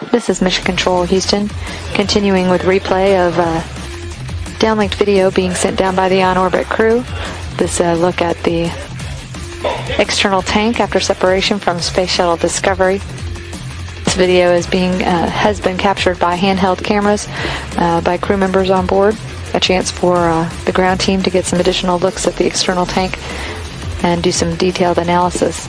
This is Mission Control Houston, continuing with replay of downlinked video being sent down by the on-orbit crew. This look at the external tank after separation from Space Shuttle Discovery. This video has been captured by handheld cameras by crew members on board. A chance for the ground team to get some additional looks at the external tank and do some detailed analysis.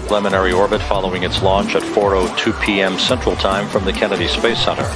Preliminary orbit following its launch at 4:02 p.m. Central Time from the Kennedy Space Center.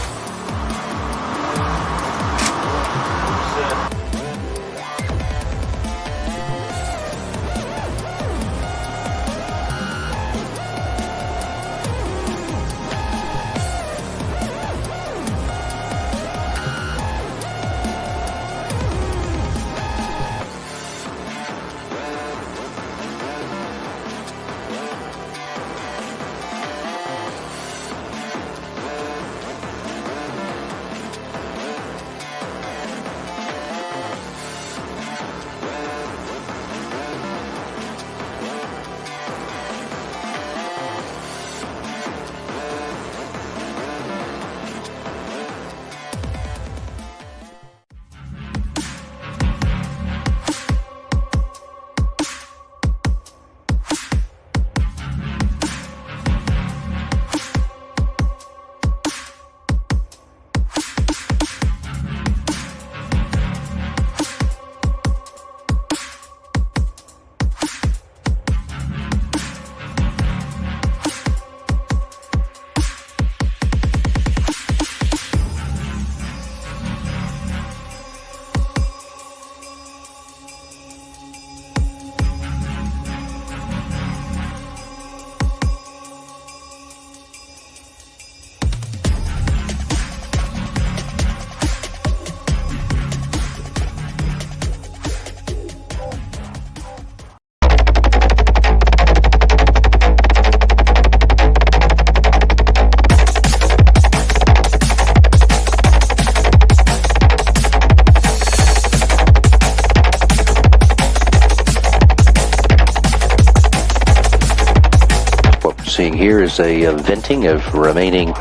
Here is a venting of remaining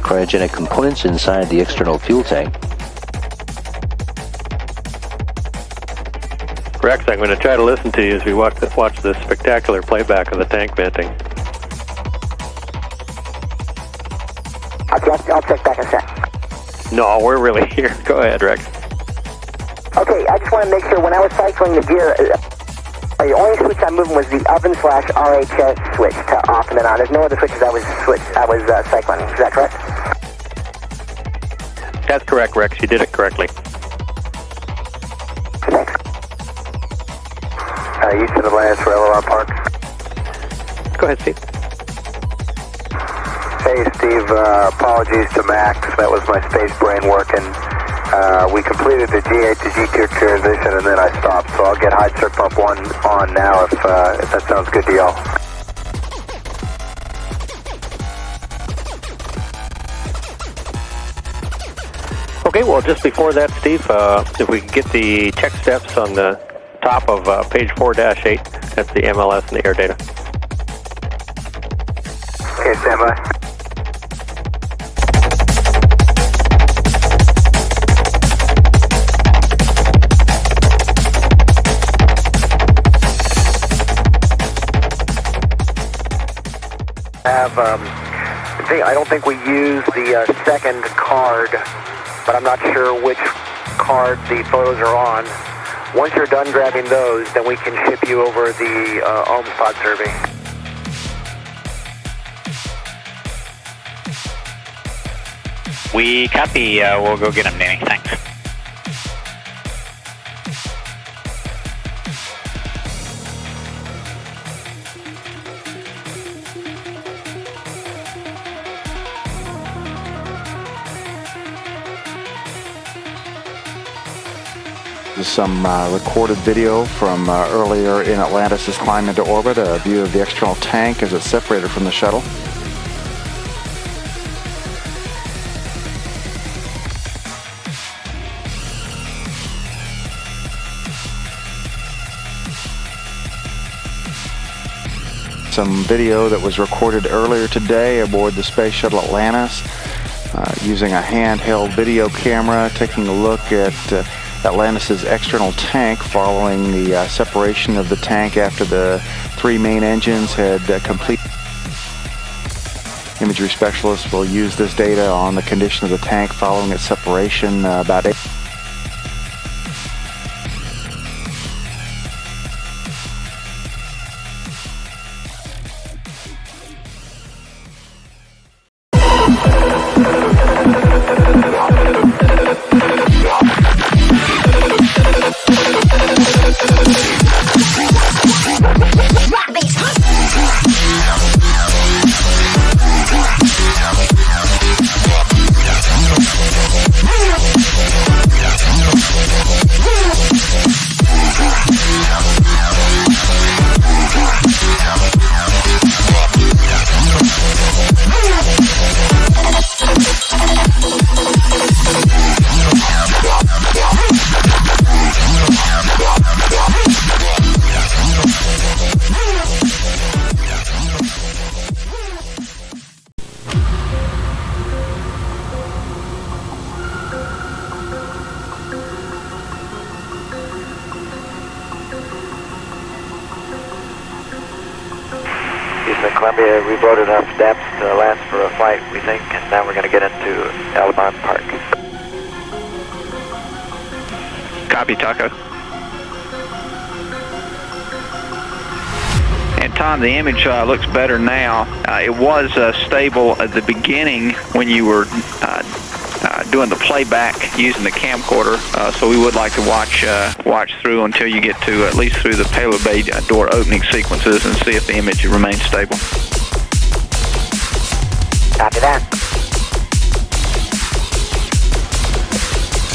cryogenic components inside the external fuel tank. Rex, I'm going to try to listen to you as we watch this spectacular playback of the tank venting. I'll check back in a sec. No, we're really here. Go ahead, Rex. Okay, I just want to make sure when I was cycling the gear, the only switch I'm moving was the oven/RHS switch to off and then on. There's no other switches I was cycling. Is that correct? That's correct, Rex. You did it correctly. Thanks. Houston Atlantis for LOR Park. Go ahead, Steve. Hey, Steve. Apologies to Max. That was my space brain working. We completed the G8 to G2 transition and then I stopped, so I'll get high tshirt pump 1 on now if that sounds good to y'all. Okay, well, just before that, Steve, if we could get the check steps on the top of page 4-8, that's the MLS and the air data. Okay, stand by. I don't think we use the second card, but I'm not sure which card the photos are on. Once you're done grabbing those, then we can ship you over the ohms pod survey. Okay, We copy. We'll go get him, Danny. Thanks. Some recorded video from earlier in Atlantis' climb into orbit, a view of the external tank as it's separated from the shuttle. Some video that was recorded earlier today aboard the Space Shuttle Atlantis, using a handheld video camera, taking a look at Atlantis' external tank following the separation of the tank after the 3 main engines had completed. Imagery specialists will use this data on the condition of the tank following its separation about 8. Columbia, we've loaded enough depth to last for a flight, we think, and now we're going to get into Alabama Park. Copy, Taco. And Tom, the image looks better now. It was stable at the beginning when you were doing the playback using the camcorder, so we would like to watch through until you get to at least through the payload bay door opening sequences and see if the image remains stable. Copy that.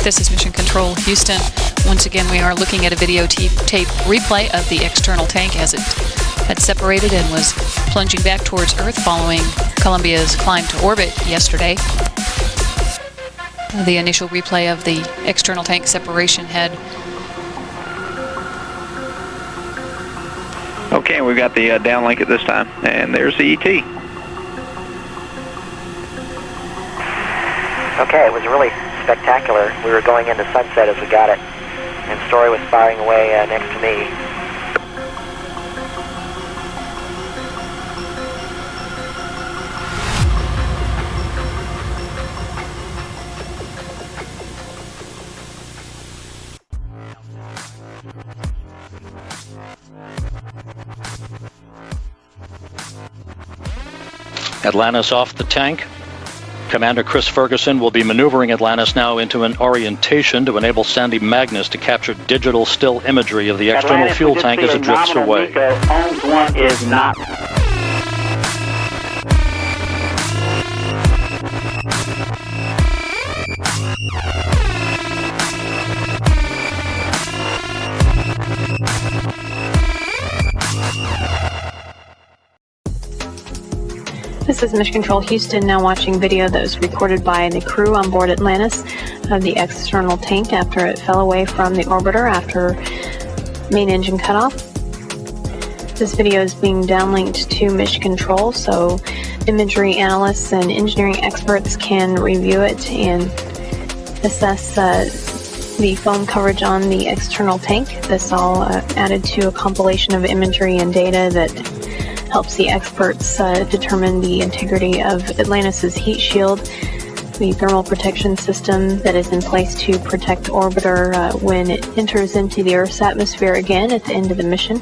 This is Mission Control Houston. Once again, we are looking at a videotape replay of the external tank as it had separated and was plunging back towards Earth following Columbia's climb to orbit yesterday. The initial replay of the external tank separation had. Okay, we've got the downlink at this time, and there's the ET. Okay, it was really spectacular. We were going into sunset as we got it, and Story was firing away next to me. Atlantis off the tank. Commander Chris Ferguson will be maneuvering Atlantis now into an orientation to enable Sandy Magnus to capture digital still imagery of the external Atlantis, fuel tank as it drifts away. Ohms 1 is not. This is Mission Control Houston, now watching video that was recorded by the crew on board Atlantis of the external tank after it fell away from the orbiter after main engine cutoff. This video is being downlinked to Mission Control, so imagery analysts and engineering experts can review it and assess the foam coverage on the external tank. This all added to a compilation of imagery and data that helps the experts determine the integrity of Atlantis' heat shield, the thermal protection system that is in place to protect orbiter when it enters into the Earth's atmosphere again at the end of the mission.